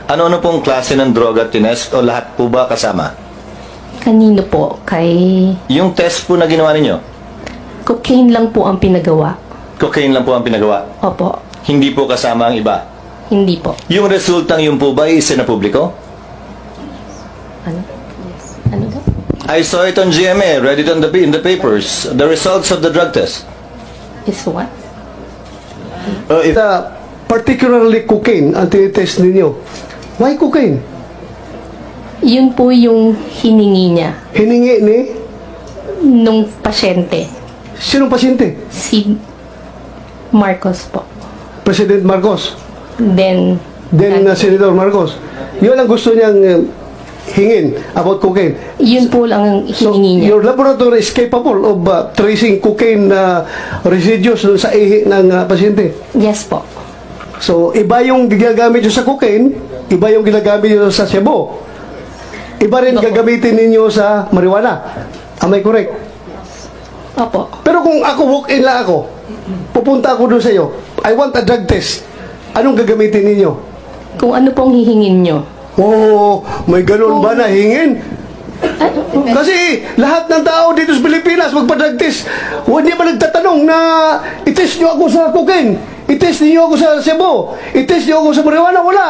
Ano-ano pong klase ng droga tinest o lahat po ba kasama? Kanino po? Kay Yung test po na ginawa ninyo, cocaine lang po ang pinagawa. cocaine lang po ang pinagawa. Opo. Hindi po kasama ang iba. Hindi po. Yung resultang yun po ba isa na publiko? Ano? Yes. Ano daw? I saw it on GMA, read it on in the papers. The results of the drug test. Is what? Particularly cocaine ang tinitest ninyo. Why cocaine? Yun po yung hiningi niya Hiningi ni nung pasyente. sinong pasyente? Si Marcos po. President Marcos. Then Senator Marcos. Yun ang gusto niyang hingin about cocaine. yun po lang ang So, hiningi niya. your laboratory is capable of tracing cocaine residues sa ihi ng pasyente. Yes po. So, iba yung ginagamit nyo sa cocaine, iba yung ginagamit nyo sa Cebu. Iba rin Opo. gagamitin ninyo sa marijuana. Am I correct? Opo. Pero kung ako, walk-in lang ako, pupunta ako doon sa iyo, I want a drug test. Anong gagamitin ninyo? Kung ano pong hihingin nyo. Oh, may ganun ba na hingin? Kasi lahat ng tao dito sa Pilipinas magpa-drug test. Hindi ba nagtatanong na itest nyo ako sa cocaine? Itest niyo ako sa Cebu? Itest niyo ako sa marijuana? Wala.